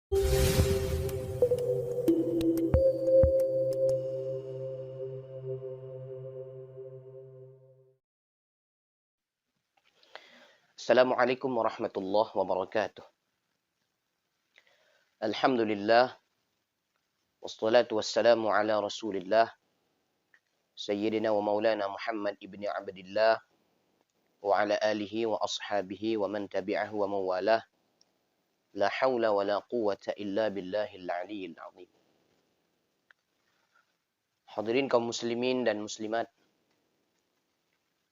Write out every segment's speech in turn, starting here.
Assalamualaikum warahmatullahi wabarakatuh. Alhamdulillah, wassalatu wassalamu ala rasulillah, Sayyidina wa maulana Muhammad ibni Abdillah, wa ala alihi wa ashabihi wa man tabi'ahu wa mawalah. La hawla wa la quwata illa billahil aliyyil azim. Hadirin kaum muslimin dan muslimat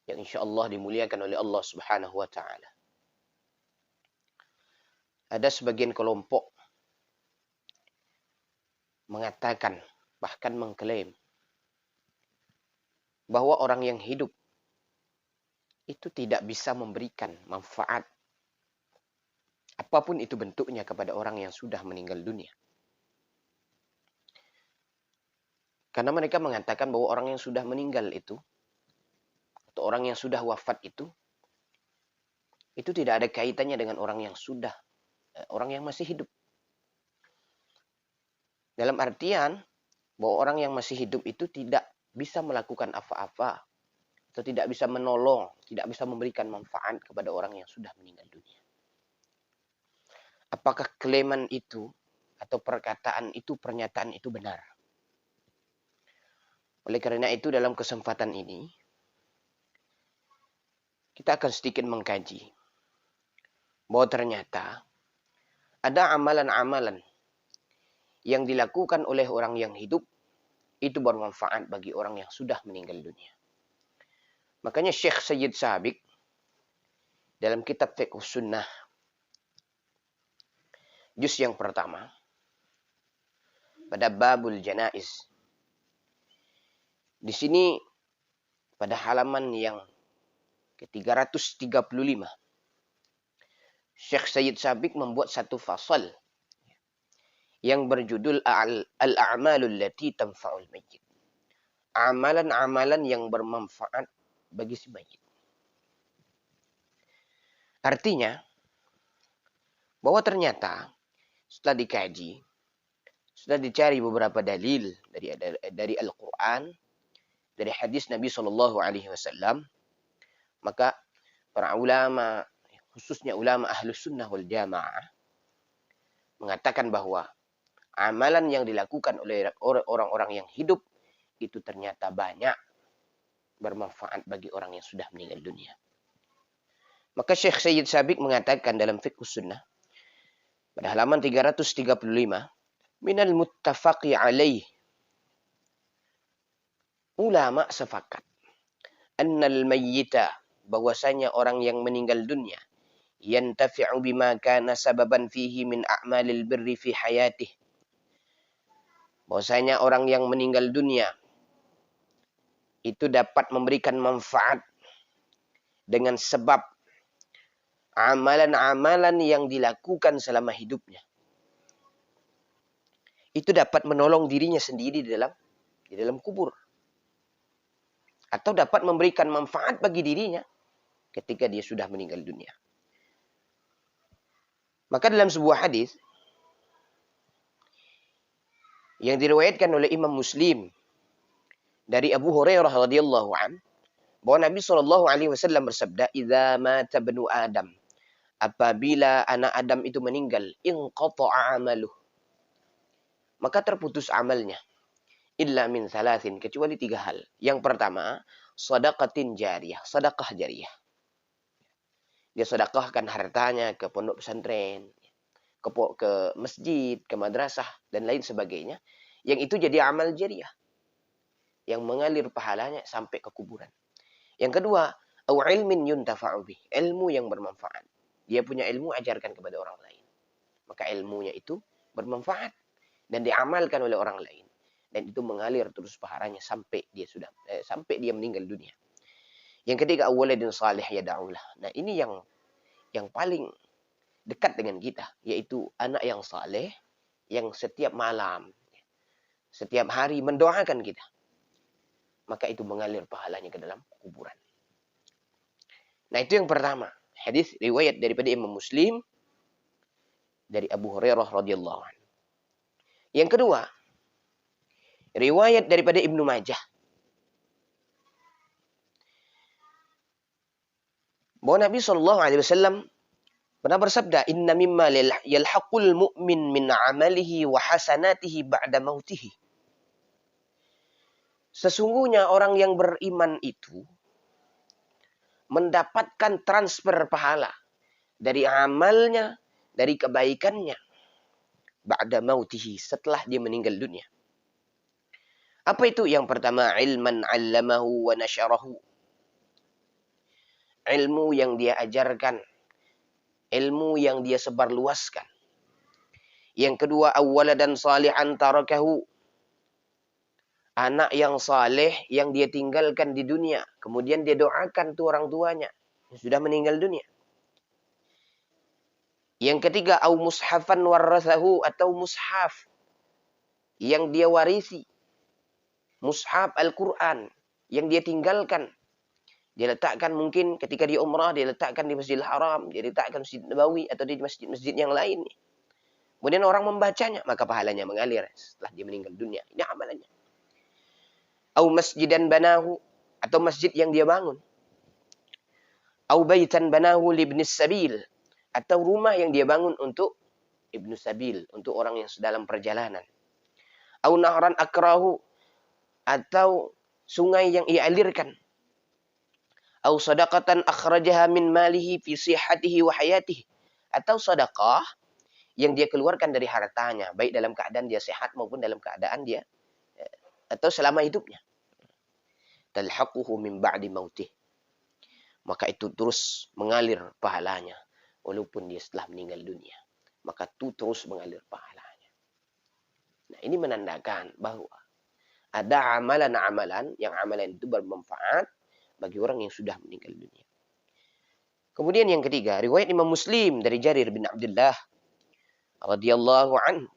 yang insyaallah dimuliakan oleh Allah Subhanahu wa taala. Ada sebagian kelompok mengatakan, bahkan mengklaim bahwa orang yang hidup itu tidak bisa memberikan manfaat apapun itu bentuknya kepada orang yang sudah meninggal dunia. Karena mereka mengatakan bahwa orang yang sudah meninggal itu, atau orang yang sudah wafat itu tidak ada kaitannya dengan orang yang masih hidup. Dalam artian bahwa orang yang masih hidup itu tidak bisa melakukan apa-apa, atau tidak bisa menolong, tidak bisa memberikan manfaat kepada orang yang sudah meninggal dunia. Apakah klaiman itu atau perkataan itu, pernyataan itu benar? Oleh karena itu dalam kesempatan ini kita akan sedikit mengkaji bahwa ternyata ada amalan-amalan yang dilakukan oleh orang yang hidup itu bermanfaat bagi orang yang sudah meninggal dunia. Makanya Syekh Sayyid Sabiq dalam kitab Fiqh Sunnah juz yang pertama pada Babul Janaiz, di sini pada halaman yang ke-335, Syekh Sayyid Sabiq membuat satu fasal yang berjudul Al-A'malul Lati Tanfa'ul Mayyit. Amalan-amalan yang bermanfaat bagi si mayit. Artinya bahwa ternyata setelah dikaji, sudah dicari beberapa dalil dari Al-Quran, dari hadis Nabi SAW, maka para ulama, khususnya ulama Ahlus Sunnah wal Jamaah, mengatakan bahwa amalan yang dilakukan oleh orang-orang yang hidup itu ternyata banyak bermanfaat bagi orang yang sudah meninggal dunia. Maka Syekh Sayyid Sabiq mengatakan dalam Fiqh Sunnah pada halaman 335, minal muttafaqi alaih, ulama sepakat annal mayyita, bahwasanya orang yang meninggal dunia, yantafi'u bima kana sababan fihi min a'malil birri fi hayatih, bahwasanya orang yang meninggal dunia itu dapat memberikan manfaat dengan sebab amalan-amalan yang dilakukan selama hidupnya. Itu dapat menolong dirinya sendiri di dalam kubur. Atau dapat memberikan manfaat bagi dirinya ketika dia sudah meninggal dunia. Maka dalam sebuah hadis yang diriwayatkan oleh Imam Muslim dari Abu Hurairah radhiyallahu an, bahwa Nabi SAW bersabda, "Idza mata ibnu Adam", apabila anak Adam itu meninggal, inqata'a amaluh, maka terputus amalnya, illa min thalathin, kecuali 3 hal. Yang pertama, shadaqatin jariyah, sedekah jariyah. Dia sedekahkan hartanya ke pondok pesantren, ke masjid, ke madrasah, dan lain sebagainya. Yang itu jadi amal jariyah, yang mengalir pahalanya sampai ke kuburan. Yang kedua, au ilmin yuntafa'u bih, ilmu yang bermanfaat. Dia punya ilmu, ajarkan kepada orang lain. Maka ilmunya itu bermanfaat dan diamalkan oleh orang lain. Dan itu mengalir terus pahalanya sampai dia meninggal dunia. Yang ketiga, waladin salih yad'ulah. Nah, ini yang paling dekat dengan kita, yaitu anak yang saleh yang setiap malam, setiap hari mendoakan kita. Maka itu mengalir pahalanya ke dalam kuburan. Nah, itu yang pertama. Hadis riwayat daripada Imam Muslim dari Abu Hurairah radhiyallahu anhu. Yang kedua, riwayat daripada Ibnu Majah bahwa Nabi SAW pernah bersabda, "Inna mimma yalhaqul mu'min min amalihi wa hasanatihi ba'da mautihi." Sesungguhnya orang yang beriman itu mendapatkan transfer pahala dari amalnya, dari kebaikannya ba'da mautihi, setelah dia meninggal dunia. Apa itu? Yang pertama, ilman 'allamahu wa nasyarahu. Ilmu yang dia ajarkan, ilmu yang dia sebarluaskan. Yang kedua, awwaladan salihan tarakahu. Anak yang saleh yang dia tinggalkan di dunia, kemudian dia doakan tuh orang tuanya yang sudah meninggal dunia. Yang ketiga, au mushafan warathahu, atau mushaf yang dia warisi. Mushaf Al-Quran yang dia tinggalkan. Dia letakkan mungkin ketika dia umrah, dia letakkan di Masjidil Haram, dia letakkan Masjid Nabawi atau di masjid-masjid yang lain. Kemudian orang membacanya, maka pahalanya mengalir setelah dia meninggal dunia. Ini amalannya. Au masjidan banahu, atau masjid yang dia bangun. Au baitan banahu libnis sabil, atau rumah yang dia bangun untuk ibnu sabil, untuk orang yang sedang perjalanan. Au nahran akrahu, atau sungai yang ia alirkan. Au sadaqatan akhrajaha min malihi fi sihhatihi wa hayatihi, atau sedekah yang dia keluarkan dari hartanya, baik dalam keadaan dia sehat maupun dalam keadaan dia atau selama hidupnya. Talhaquhu min ba'di mautih. Maka itu terus mengalir pahalanya walaupun dia setelah meninggal dunia. Maka itu terus mengalir pahalanya. Nah, ini menandakan bahwa ada amalan-amalan yang amalan itu bermanfaat bagi orang yang sudah meninggal dunia. Kemudian yang ketiga, riwayat Imam Muslim dari Jarir bin Abdullah radhiyallahu anhu.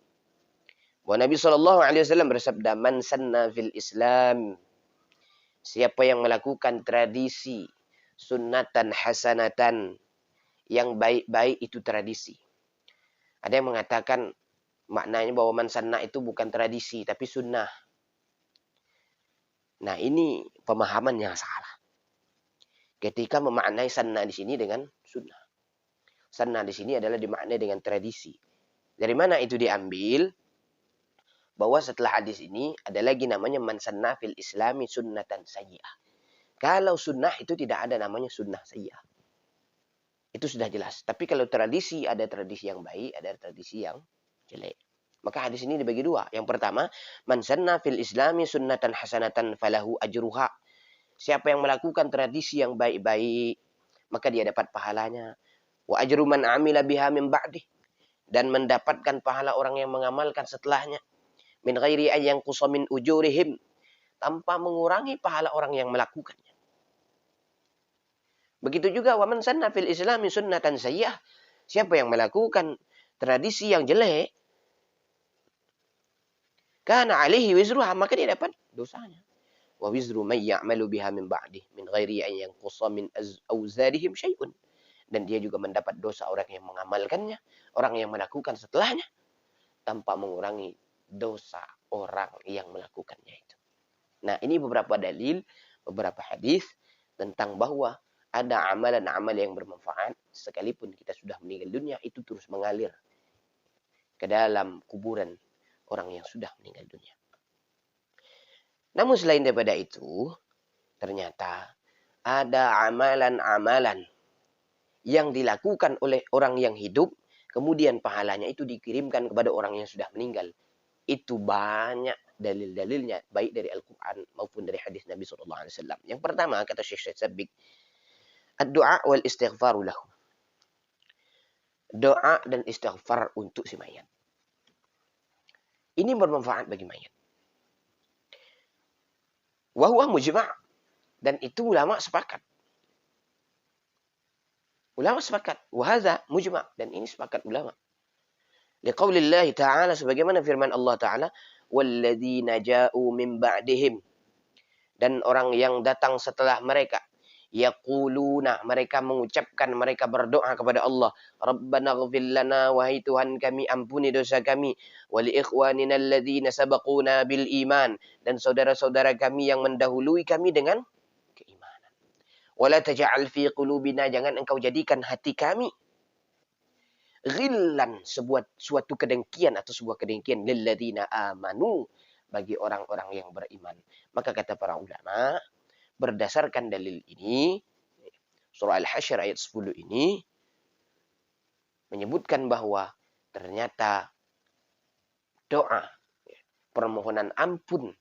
Bahwa Nabi SAW bersabda, "Man sanna fil Islam." Siapa yang melakukan tradisi sunnatan hasanatan, yang baik-baik itu tradisi. Ada yang mengatakan maknanya bahwa man sanna itu bukan tradisi tapi sunnah. Nah, ini pemahaman yang salah. Ketika memaknai sanna di sini dengan sunnah. Sanna di sini adalah dimaknai dengan tradisi. Dari mana itu diambil? Bahwa setelah hadis ini ada lagi namanya man sanna fil islami sunnatan sayyi'ah. Kalau sunnah itu tidak ada namanya sunnah sayyi'ah. Itu sudah jelas. Tapi kalau tradisi, ada tradisi yang baik, ada tradisi yang jelek. Maka hadis ini dibagi dua. Yang pertama, man sanna fil islami sunnatan hasanatan falahu ajruha. Siapa yang melakukan tradisi yang baik-baik, maka dia dapat pahalanya. Wa ajru man amila biha min ba'dih. Dan mendapatkan pahala orang yang mengamalkan setelahnya. Min ghairi an yanqusa min ujurihim, tanpa mengurangi pahala orang yang melakukannya. Begitu juga wa man sanna fil islami sunnatan sayyi'ah. Siapa yang melakukan tradisi yang jelek, kana alaihi wizruha, maka dia dapat dosanya. Wa wizru man ya'malu biha min ba'dih min ghairi an yanqusa min awzarihim syai'un. Dan dia juga mendapat dosa orang yang mengamalkannya, orang yang melakukan setelahnya, tanpa mengurangi dosa orang yang melakukannya itu. Nah, ini beberapa dalil, beberapa hadis tentang bahwa ada amalan-amal yang bermanfaat sekalipun kita sudah meninggal dunia, itu terus mengalir ke dalam kuburan orang yang sudah meninggal dunia. Namun selain daripada itu, ternyata ada amalan-amalan yang dilakukan oleh orang yang hidup, kemudian pahalanya itu dikirimkan kepada orang yang sudah meninggal. Itu banyak dalil-dalilnya, baik dari Al-Quran maupun dari hadis Nabi SAW. Yang pertama, kata Syekh Sabik, ad-du'a wal istighfaru lahu. Doa dan istighfar untuk si mayat. Ini bermanfaat bagi mayat. Wa huwa mujma'. Dan itu ulama sepakat. Ulama sepakat. Wa hadza mujma'. Dan ini sepakat ulama. Liqaulillahi ta'ala, sebagaimana firman Allah Ta'ala, walladzina ja'u min ba'dihim, dan orang yang datang setelah mereka, Yaquluna, mereka mengucapkan, mereka berdoa kepada Allah. Rabbana ighfir lana, wahai Tuhan kami, ampuni dosa kami. Wa li ikhwanina alladhina sabaquna bil iman, dan saudara-saudara kami yang mendahului kami dengan keimanan. Wala taj'al fi qulubina, jangan engkau jadikan hati kami ghillan, suatu kedengkian atau sebuah kedengkian, lilladzina amanu, bagi orang-orang yang beriman. Maka kata para ulama, berdasarkan dalil ini, surah Al-Hasyr ayat 10 ini menyebutkan bahwa ternyata doa, permohonan ampun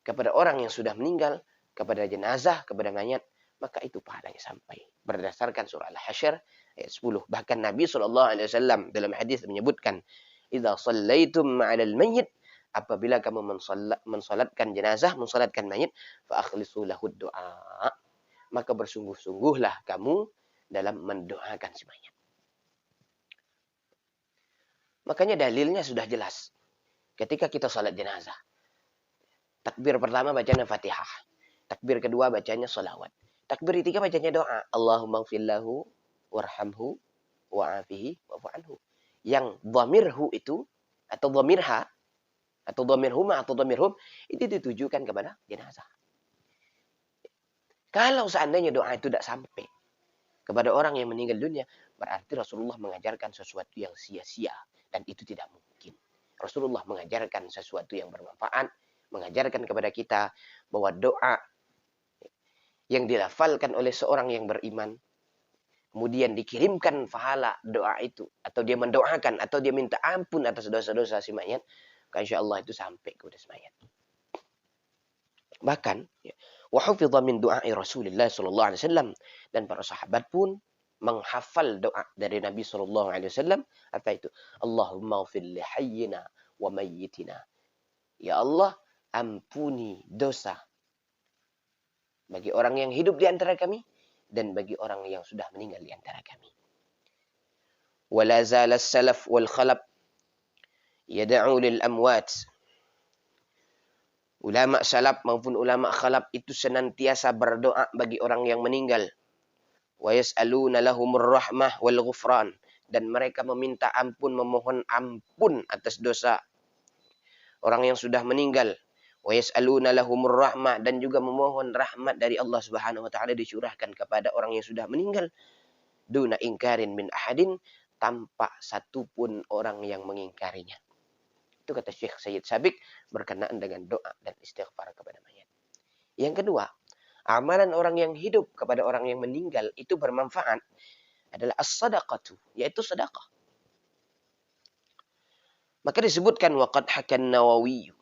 kepada orang yang sudah meninggal, kepada jenazah, kepada mayat, maka itu pahalanya sampai. Berdasarkan surah Al-Hasyr ayat 10. Bahkan Nabi SAW dalam hadis menyebutkan, idza shallaitum ma'al mayyit, apabila kamu mensalatkan jenazah, mensalatkan mayit, fa akhlisu lahu doa, maka bersungguh-sungguhlah kamu dalam mendoakan si mayat. Makanya dalilnya sudah jelas. Ketika kita salat jenazah, takbir pertama bacanya Fatihah, takbir kedua bacanya sholawat, takbir ketiga bacanya doa, Allahumma ighfir lahu warhamhu wa'afihi wa'fu anhu. Yang dhamirhu itu atau dhamirha atau dhamirhuma atau dhamirhum itu ditujukan kepada jenazah. Kalau seandainya doa itu tidak sampai kepada orang yang meninggal dunia, berarti Rasulullah mengajarkan sesuatu yang sia-sia, dan itu tidak mungkin. Rasulullah mengajarkan sesuatu yang bermanfaat, mengajarkan kepada kita bahwa doa yang dilafalkan oleh seorang yang beriman, kemudian dikirimkan pahala doa itu, atau dia mendoakan, atau dia minta ampun atas dosa-dosa si mayat, insya Allah itu sampai kepada si mayat. Bahkan, wa hufidha min du'ai Rasulullah sallallahu alaihi wasallam, dan para sahabat pun menghafal doa dari Nabi sallallahu alaihi wasallam. Apa itu? Allahumma ighfir li hayyina wa mayyitina. Ya Allah, ampuni dosa bagi orang yang hidup di antara kami dan bagi orang yang sudah meninggal di antara kami. Wala zala salaf wal khalaf yad'u lil amwat. Ulama salaf maupun ulama khalaf itu senantiasa berdoa bagi orang yang meninggal. Wa yas'aluna lahumur rahmah wal ghufran, dan mereka meminta ampun, memohon ampun atas dosa orang yang sudah meninggal. Wa yas'aluna lahumur rahmah, dan juga memohon rahmat dari Allah Subhanahu wa taala dicurahkan kepada orang yang sudah meninggal. Duna ingkarin min ahadin, tanpa satupun orang yang mengingkarinya. Itu kata Syekh Sayyid Sabiq berkenaan dengan doa dan istighfar kepada mayat. Yang kedua, amalan orang yang hidup kepada orang yang meninggal itu bermanfaat adalah as-sadaqatu, yaitu sedekah. Maka disebutkan waqad hakan Nawawi,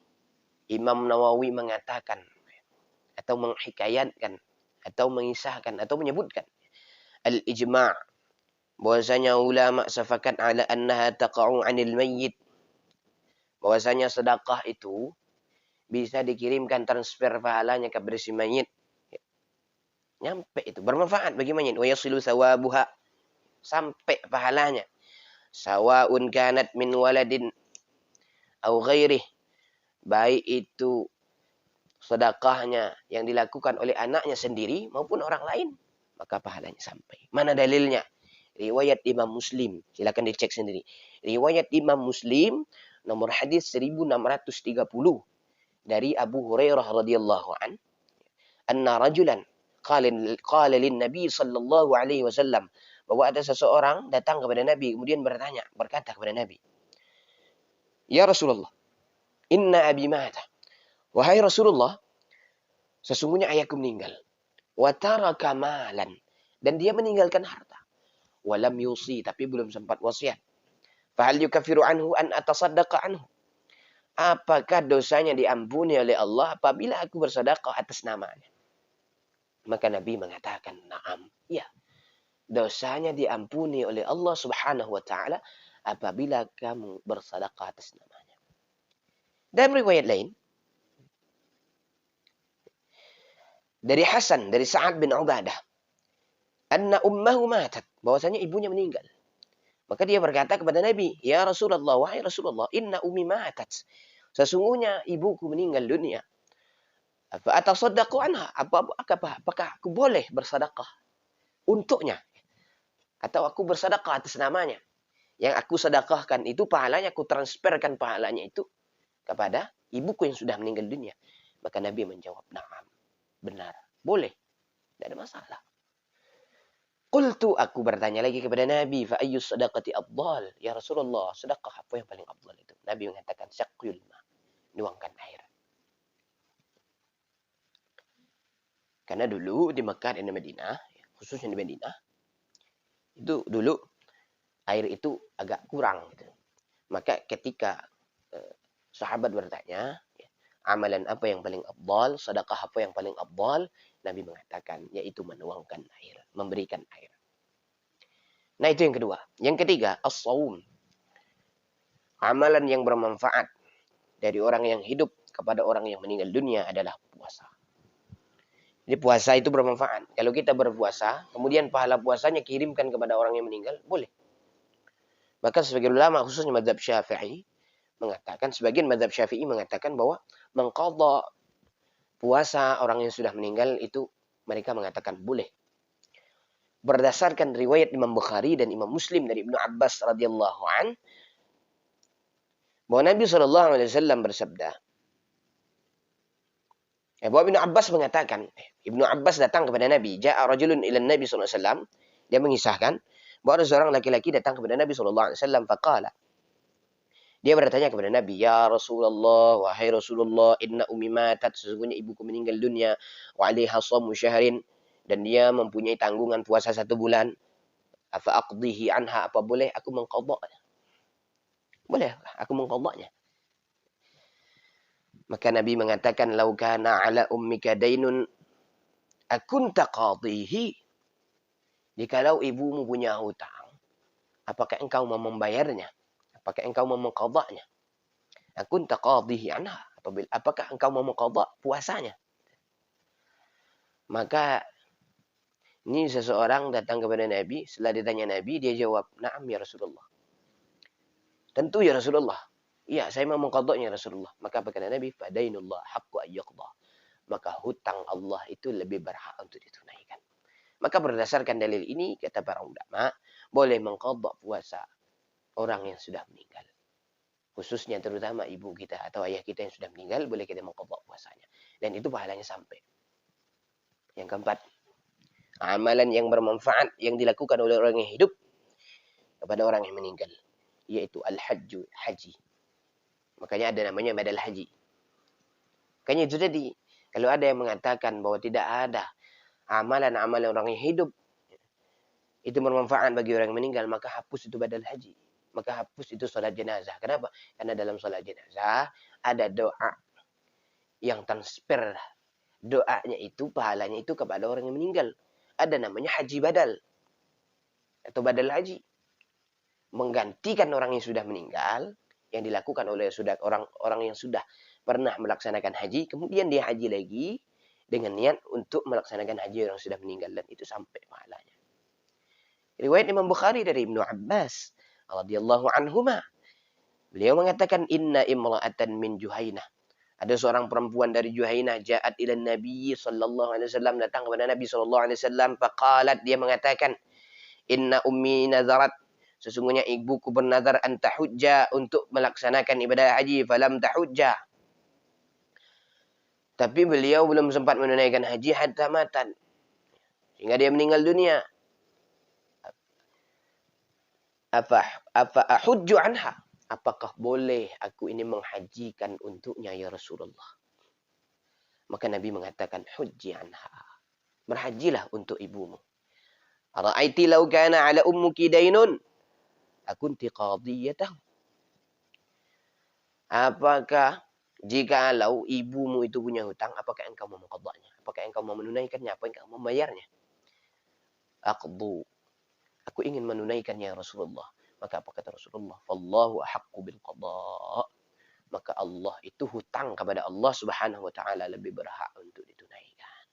Imam Nawawi mengatakan atau menghikayatkan atau mengisahkan atau menyebutkan al-ijma', bahwasanya ulama sepakat ala annaha taqa'u 'anil mayyit, bahwasanya sedekah itu bisa dikirimkan transfer pahalanya kepada si mayit. Nyampe itu, bermanfaat bagi mayit. Wa yasilu sawabuha, sampai pahalanya. Sawaun kanat min waladin au ghairih, baik itu sedekahnya yang dilakukan oleh anaknya sendiri maupun orang lain, maka pahalanya sampai. Mana dalilnya? Riwayat Imam Muslim, silakan dicek sendiri. Riwayat Imam Muslim nomor hadis 1630 dari Abu Hurairah radhiyallahu an, anna rajulan qala lin Nabi sallallahu alaihi wasallam, bahwa ada seseorang datang kepada Nabi kemudian berkata kepada Nabi, ya Rasulullah, inna abi mata, wahai Rasulullah, sesungguhnya ayahku meninggal, wa taraka malan, dan dia meninggalkan harta, walam yusi, tapi belum sempat wasiat. Fahal yukaffiru anhu an atasaddaqa anhu, apakah dosanya diampuni oleh Allah apabila aku bersedekah atas namanya? Maka Nabi mengatakan, na'am, ya, dosanya diampuni oleh Allah Subhanahu wa taala apabila kamu bersedekah atas namanya. Dalam riwayat lain dari Hasan, dari Sa'ad bin Ubadah, anna ummahu matat, bahwasanya ibunya meninggal. Maka dia berkata kepada Nabi, ya Rasulullah, wahai Rasulullah, inna ummi matat, sesungguhnya ibuku meninggal dunia. Apa atasaddaqu anha? Apakah aku boleh bersedekah untuknya? Atau aku bersedekah atas namanya? Yang aku sedekahkan itu pahalanya, aku transferkan pahalanya itu kepada ibuku yang sudah meninggal dunia. Maka Nabi menjawab, "Na'am." Benar. Boleh. Tidak ada masalah. Qultu, aku bertanya lagi kepada Nabi, fa ayyus sadaqati afdal? Ya Rasulullah, sedekah apa yang paling afdal itu? Nabi mengatakan, syaqyul ma, nuangkan air. Karena dulu di Mekah dan di Madinah, khususnya di Madinah, itu dulu air itu agak kurang gitu. Maka ketika sahabat bertanya, amalan apa yang paling afdal, sedekah apa yang paling afdal, Nabi mengatakan, yaitu menuangkan air, memberikan air. Nah, itu yang kedua. Yang ketiga, as-saum. Amalan yang bermanfaat dari orang yang hidup kepada orang yang meninggal dunia adalah puasa. Jadi puasa itu bermanfaat. Kalau kita berpuasa, kemudian pahala puasanya kirimkan kepada orang yang meninggal, boleh. Bahkan sebagian ulama, khususnya mazhab Syafi'i, mengatakan, sebagian mazhab Syafi'i mengatakan bahwa mengqadha puasa orang yang sudah meninggal itu mereka mengatakan boleh. Berdasarkan riwayat Imam Bukhari dan Imam Muslim dari Ibnu Abbas radhiyallahu an, bahwa Nabi SAW bersabda, bahwa Ibnu Abbas mengatakan, Ibnu Abbas datang kepada Nabi, ja'a rajulun ila Nabi SAW, dia mengisahkan bahwa ada seorang laki-laki datang kepada Nabi SAW, faqala, dia bertanya kepada Nabi, ya Rasulullah, wahai Rasulullah, inna ummi matat, sesungguhnya ibuku meninggal dunia, wa alaiha shamu syahrin, dan dia mempunyai tanggungan puasa 1 bulan, afa aqdihi anha, apa boleh aku mengqadha'nya? Boleh aku mengqadha'nya? Maka Nabi mengatakan, lau kana ala ummika dainun akunta qadhihi. Jikalau ibumu punya hutang, apakah engkau mau membayarnya? Apakah engkau mau mengqadha'nya? Akunta qadhihi anha. Apakah engkau mau mengqadha' puasanya? Maka ini seseorang datang kepada Nabi, setelah ditanya Nabi, dia jawab, "Na'am ya Rasulullah." Tentu ya Rasulullah. Iya, saya mau mengqadha'nya Rasulullah. Maka apa kata Nabi? Fadainullah haqqu ayyaqdha. Maka hutang Allah itu lebih berhak untuk ditunaikan. Maka berdasarkan dalil ini, kata para ulama, boleh mengqadha' puasa orang yang sudah meninggal. Khususnya terutama ibu kita atau ayah kita yang sudah meninggal, boleh kita mengqadha' puasanya. Dan itu pahalanya sampai. Yang keempat, amalan yang bermanfaat yang dilakukan oleh orang yang hidup kepada orang yang meninggal, yaitu al-hajju, haji. Makanya ada namanya badal haji. Makanya itu tadi, kalau ada yang mengatakan bahwa tidak ada amalan-amalan orang yang hidup itu bermanfaat bagi orang yang meninggal, maka hapus itu badal haji. Maka hapus itu sholat jenazah. Kenapa? Karena dalam sholat jenazah ada doa yang transfer. Doanya itu, pahalanya itu kepada orang yang meninggal. Ada namanya haji badal. Atau badal haji. Menggantikan orang yang sudah meninggal, yang dilakukan oleh orang yang sudah pernah melaksanakan haji, kemudian dia haji lagi dengan niat untuk melaksanakan haji orang yang sudah meninggal, dan itu sampai pahalanya. Riwayat Imam Bukhari dari Ibnu Abbas radhiyallahu anhuma, beliau mengatakan, inna imra'atan min Juhainah, ada seorang perempuan dari Juhainah, ja'at ila Nabi sallallahu alaihi wasallam, datang kepada Nabi sallallahu alaihi wasallam, faqalat, dia mengatakan, inna ummi nazarat, sesungguhnya ibuku bernazar an tahujja, untuk melaksanakan ibadah haji, falam tahujja, tapi beliau belum sempat menunaikan haji hatta matan, sehingga dia meninggal dunia. Apa ahujju anha? Apakah boleh aku ini menghajikan untuknya ya Rasulullah? Maka Nabi mengatakan, hujji anha. Berhajilah untuk ibumu. Ara'aiti law kana ala ummuki dainun akunti qadiyatahu. Apakah jikalau ibumu itu punya hutang, apakah engkau mau mengqadha'nya? Apakah engkau mau menunaikannya? Apakah engkau mau membayarnya? Aqdu. Aku ingin menunaikannya ya Rasulullah. Maka apa kata Rasulullah? Wallahu ahaqqu bil qada'. Maka Allah itu, hutang kepada Allah Subhanahu wa taala lebih berhak untuk ditunaikan.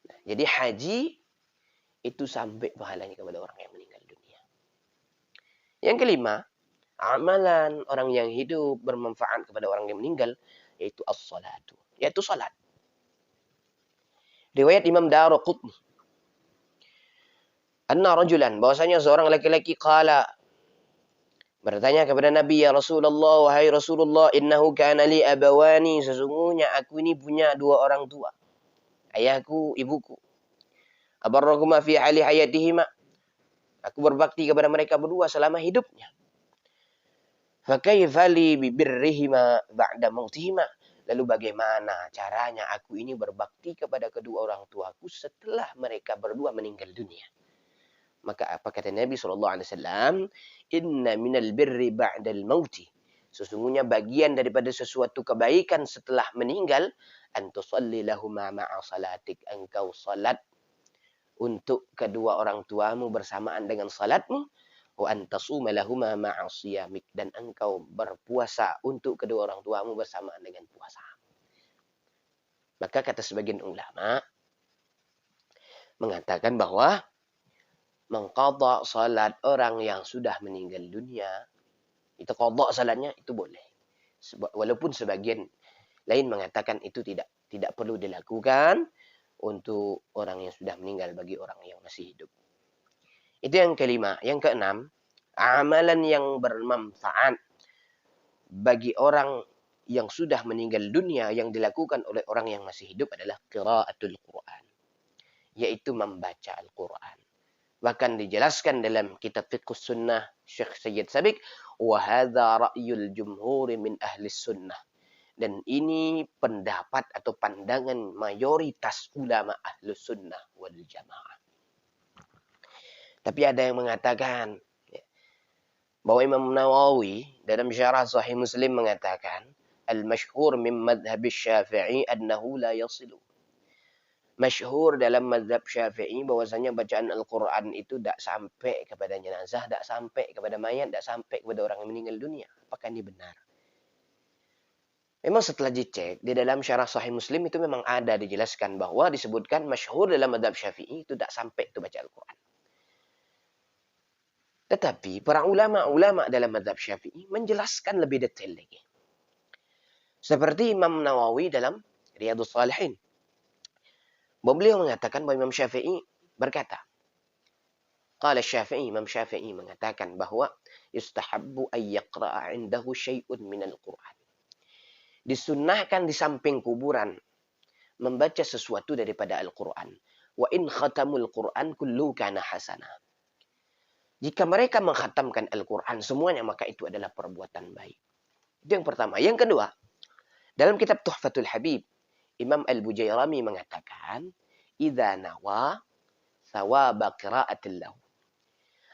Nah, jadi haji itu sampai pahalanya kepada orang yang meninggal dunia. Yang kelima, amalan orang yang hidup bermanfaat kepada orang yang meninggal, yaitu as-salatu, yaitu salat. Riwayat Imam Daruqutni, anna rajulan, bahwasanya seorang laki-laki qala, bertanya kepada Nabi, ya Rasulullah, wahai Rasulullah, innahu kana li abawani, sesungguhnya aku ini punya dua orang tua, ayahku, ibuku. Abarrahuma fi hali hayatihima, aku berbakti kepada mereka berdua selama hidupnya. Fakaifa li bibirrihima ba'da mautihima, lalu bagaimana caranya aku ini berbakti kepada kedua orang tuaku setelah mereka berdua meninggal dunia? Maka apa kata Nabi SAW? Inna minal birri ba'dal mauti. Sesungguhnya bagian daripada sesuatu kebaikan setelah meninggal, antusalli lahuma ma'a salatik, engkau salat untuk kedua orang tuamu bersamaan dengan salatmu, wa antasuma lahuma ma'a siyamik, dan engkau berpuasa untuk kedua orang tuamu bersamaan dengan puasa. Maka kata sebagian ulama mengatakan bahwa mengqadha salat orang yang sudah meninggal dunia, itu qadha salatnya itu boleh. Walaupun sebagian lain mengatakan itu tidak perlu dilakukan untuk orang yang sudah meninggal bagi orang yang masih hidup. Itu yang kelima. Yang keenam, amalan yang bermanfaat bagi orang yang sudah meninggal dunia yang dilakukan oleh orang yang masih hidup adalah qiraatul Quran, yaitu membaca Al-Quran. Bahkan dijelaskan dalam kitab Fiqhus Sunnah Syekh Sayyid Sabiq, wa hadza ra'yul jumhur min ahli sunnah. Dan ini pendapat atau pandangan mayoritas ulama ahli sunnah wal jamaah. Tapi ada yang mengatakan bahwa Imam Nawawi dalam syarah Sahih Muslim mengatakan, al-masyhur min madhhab Syafi'i annahu la yasilu. Masyhur dalam mazhab Syafi'i bahwasanya bacaan Al-Quran itu tidak sampai kepada jenazah, tidak sampai kepada mayat, tidak sampai kepada orang yang meninggal dunia. Apakah ini benar? Memang setelah dicek di dalam syarah Sahih Muslim itu memang ada dijelaskan bahwa disebutkan masyhur dalam mazhab Syafi'i itu tidak sampai itu baca Al-Quran. Tetapi para ulama-ulama dalam mazhab Syafi'i menjelaskan lebih detail lagi. Seperti Imam Nawawi dalam Riyadhus Shalihin. Beliau mengatakan bahwa Imam Syafi'i berkata, qala Syafi'i, Imam Syafi'i mengatakan bahwa yustahabbu an yaqra'a 'indahu syai'un minal Qur'an. Disunnahkan di samping kuburan membaca sesuatu daripada Al-Qur'an. Wa in khatamul Qur'an kullu kana hasana. Jika mereka mengkhatamkan Al-Qur'an semuanya, maka itu adalah perbuatan baik. Itu yang pertama. Yang kedua, dalam kitab Tuhfatul Habib, Imam Al-Bujairami mengatakan, idza nawa thawaba qira'atil lahu.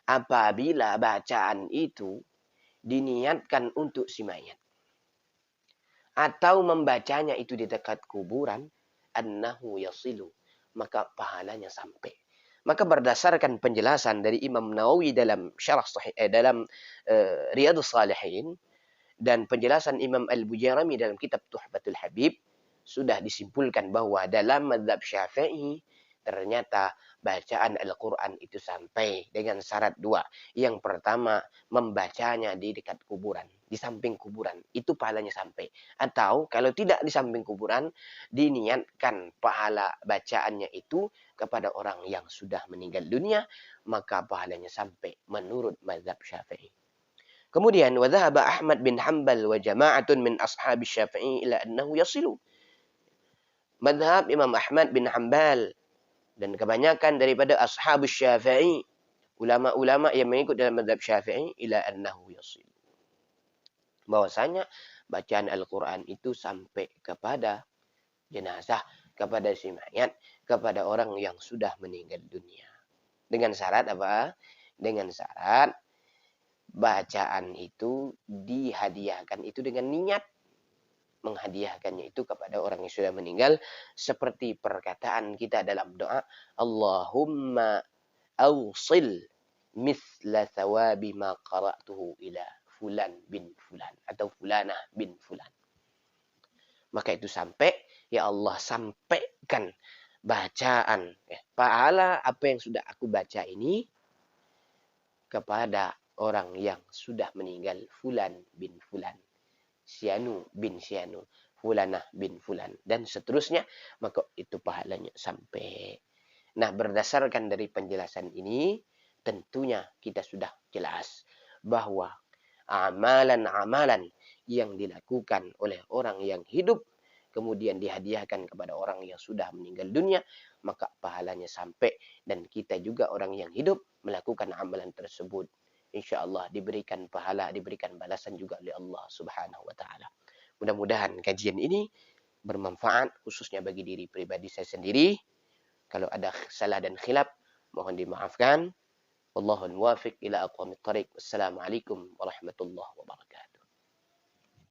Apabila bacaan itu diniatkan untuk si mayat, atau membacanya itu di dekat kuburan, annahu yasilu, maka pahalanya sampai. Maka berdasarkan penjelasan dari Imam Nawawi dalam syarah sahih Riyadhus Shalihin dan penjelasan Imam Al-Bujairami dalam kitab Tuhfatul Habib, sudah disimpulkan bahwa dalam mazhab Syafi'i ternyata bacaan Al-Quran itu sampai dengan syarat dua. Yang pertama, membacanya di dekat kuburan, di samping kuburan, itu pahalanya sampai. Atau kalau tidak di samping kuburan, diniatkan pahala bacaannya itu kepada orang yang sudah meninggal dunia, maka pahalanya sampai menurut mazhab Syafi'i. Kemudian, wa dhahaba Ahmad bin Hanbal wa jama'atun min ashabi Syafi'i ila annahu yasilu. Madhab Imam Ahmad bin Hanbal dan kebanyakan daripada ashabus Syafi'i, ulama-ulama yang mengikut dalam madhab Syafi'i, ila annahu yasil, bahwasanya bacaan Al-Quran itu sampai kepada jenazah, kepada si mayat, kepada orang yang sudah meninggal dunia. Dengan syarat apa? Dengan syarat bacaan itu dihadiahkan itu dengan niat menghadiahkannya itu kepada orang yang sudah meninggal, seperti perkataan kita dalam doa, Allahumma awsil mithla thawabi ma qara'tuhu ila fulan bin fulan atau fulanah bin fulan. Maka itu sampai, ya Allah sampaikan bacaan pahala apa yang sudah aku baca ini kepada orang yang sudah meninggal, fulan bin fulan, Sianu bin Sianu. fulanah bin fulan dan seterusnya, maka itu pahalanya sampai. Nah, berdasarkan dari penjelasan ini, tentunya kita sudah jelas bahwa amalan-amalan yang dilakukan oleh orang yang hidup kemudian dihadiahkan kepada orang yang sudah meninggal dunia, maka pahalanya sampai dan kita juga orang yang hidup melakukan amalan tersebut. Insya Allah diberikan pahala, diberikan balasan juga oleh Allah Subhanahu wa taala. Mudah-mudahan kajian ini bermanfaat khususnya bagi diri pribadi saya sendiri. Kalau ada salah dan khilaf, mohon dimaafkan. Wallahul muwaffiq ila aqwamit thariq. Wassalamualaikum warahmatullahi wabarakatuh.